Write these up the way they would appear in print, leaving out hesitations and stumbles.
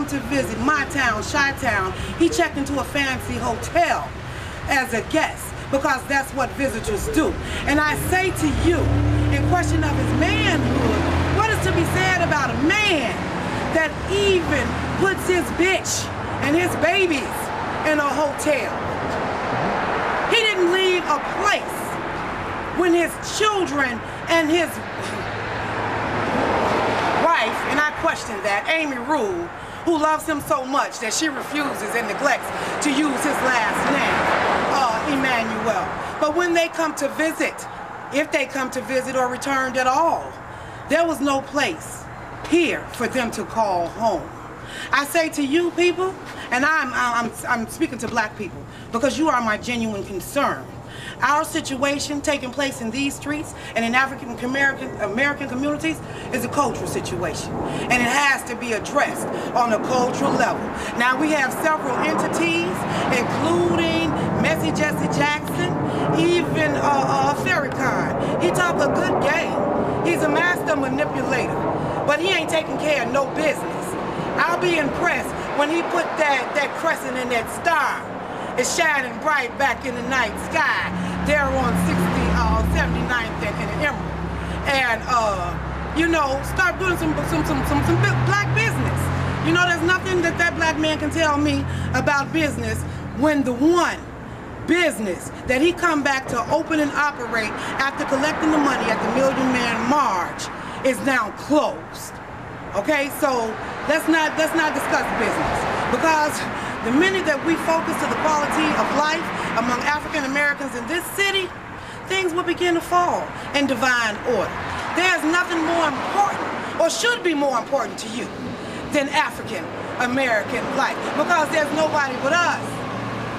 to visit my town, Chi-Town, he checked into a fancy hotel as a guest, because that's what visitors do. And I say to you, in question of his manhood, what is to be said about a man that even puts his bitch and his babies in a hotel? He didn't leave a place when his children and his wife, and I question that, Amy Rule, who loves him so much that she refuses and neglects to use his last name, Emanuel. But when they come to visit, if they come to visit or returned at all, there was no place here for them to call home. I say to you people, and I'm speaking to black people, because you are my genuine concern. Our situation taking place in these streets and in African American communities is a cultural situation, and it has to be addressed on a cultural level. Now we have several entities, including Messy Jesse Jackson, even Farrakhan. He talk a good game. He's a master manipulator, but he ain't taking care of no business. I'll be impressed when he put that crescent in that star. It's shining bright back in the night sky there on 79th and Emerald. And, you know, start doing some black business. You know, there's nothing that black man can tell me about business when the one business that he come back to open and operate after collecting the money at the Million Man March is now closed. Okay, so let's not discuss business, because the minute that we focus to the quality of life among African Americans in this city, things will begin to fall in divine order. There's nothing more important, or should be more important to you, than African American life, because there's nobody but us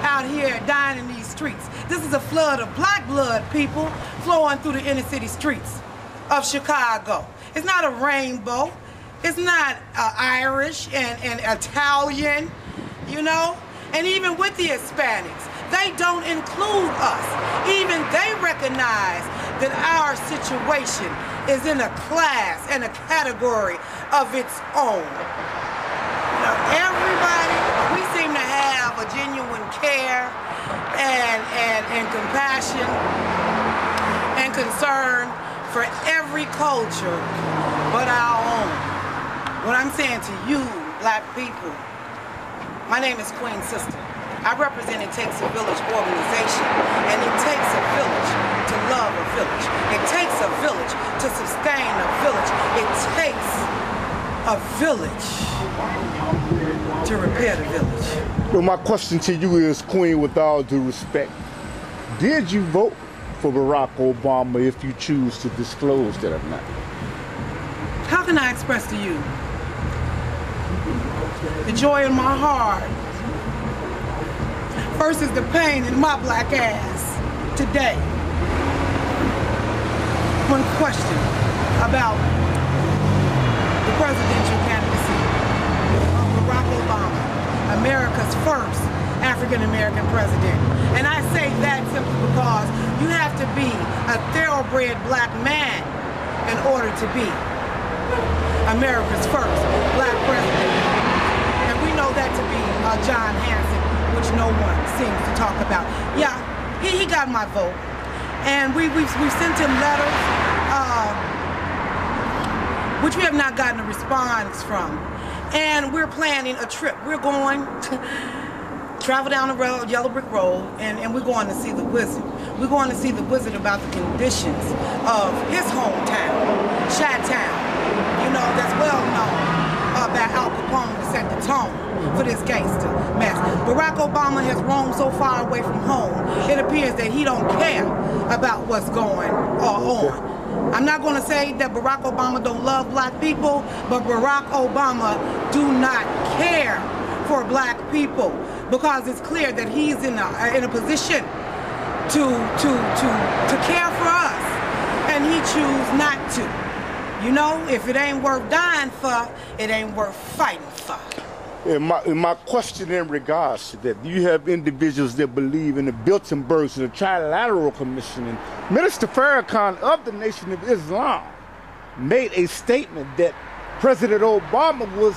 out here dying in these streets. This is a flood of black blood, people, flowing through the inner city streets of Chicago. It's not a rainbow. It's not Irish and Italian, you know? And even with the Hispanics, they don't include us. Even they recognize that our situation is in a class and a category of its own. You know, everybody, we seem to have a genuine care and compassion and concern for every culture but our own. What I'm saying to you, black people, my name is Queen Sister. I represent It Takes a Village organization, and it takes a village to love a village. It takes a village to sustain a village. It takes a village to repair the village. Well, my question to you is, Queen, with all due respect, did you vote for Barack Obama if you choose to disclose that or not? How can I express to you the joy in my heart versus the pain in my black ass today? One question about the presidential candidacy of Barack Obama, America's first African-American president. And I say that simply because you have to be a thoroughbred black man in order to be America's first black president. And we know that to be John Hanson, which no one seems to talk about. Yeah, he got my vote. And we've sent him letters, which we have not gotten a response from. And we're planning a trip. We're going to travel down the road, Yellow Brick Road, and we're going to see the wizard. We're going to see the wizard about the conditions of his hometown, Chi-Town. You know, that's well known that Al Capone to set the tone for this gangster mess. Barack Obama has roamed so far away from home, it appears that he don't care about what's going on. I'm not going to say that Barack Obama don't love black people, but Barack Obama do not care for black people, because it's clear that he's in a position to care for us, and he choose not to. You know, if it ain't worth dying for, it ain't worth fighting for. And my question in regards to that, you have individuals that believe in the Bilderbergs and the Trilateral Commission, and Minister Farrakhan of the Nation of Islam made a statement that President Obama was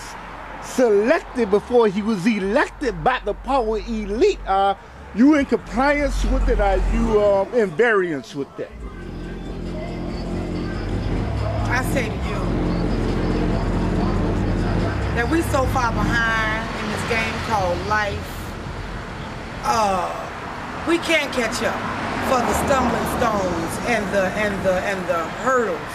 selected before he was elected by the power elite. Are you in compliance with it? Are you in variance with that? I say to you that we so far behind in this game called life. We can't catch up for the stumbling stones and the hurdles.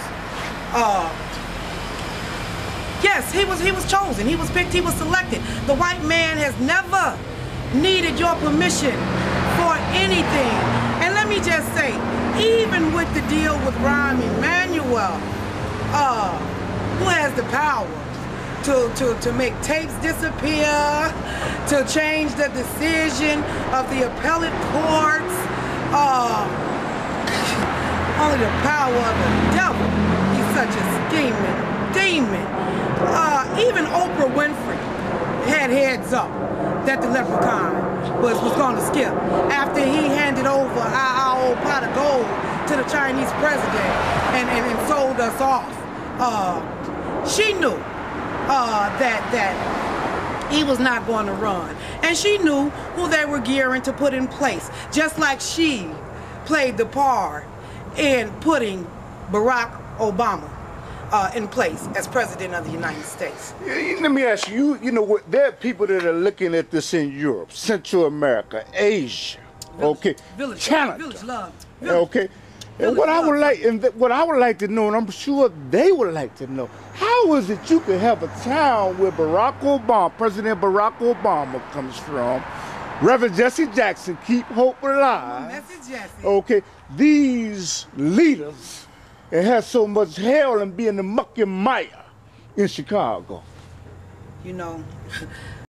Yes, he was chosen, he was picked, he was selected. The white man has never needed your permission for anything. And let me just say, even with the deal with Rahm Emanuel, who has the power to make tapes disappear, to change the decision of the appellate courts, only the power of the devil. He's such a scheming demon. Even Oprah Winfrey had heads up that the leprechaun was going to skip after he handed over our old pot of gold to the Chinese president and sold us off. She knew that he was not going to run, and she knew who they were gearing to put in place, just like she played the part in putting Barack Obama in place as president of the United States. Let me ask you, you know what, there are people that are looking at this in Europe, Central America, Asia, okay, Canada, okay. And what I would like to know, and I'm sure they would like to know, how is it you could have a town where Barack Obama, President Barack Obama comes from, Reverend Jesse Jackson, keep hope alive, okay, these leaders, and have so much hell and be in the muck and mire in Chicago? You know,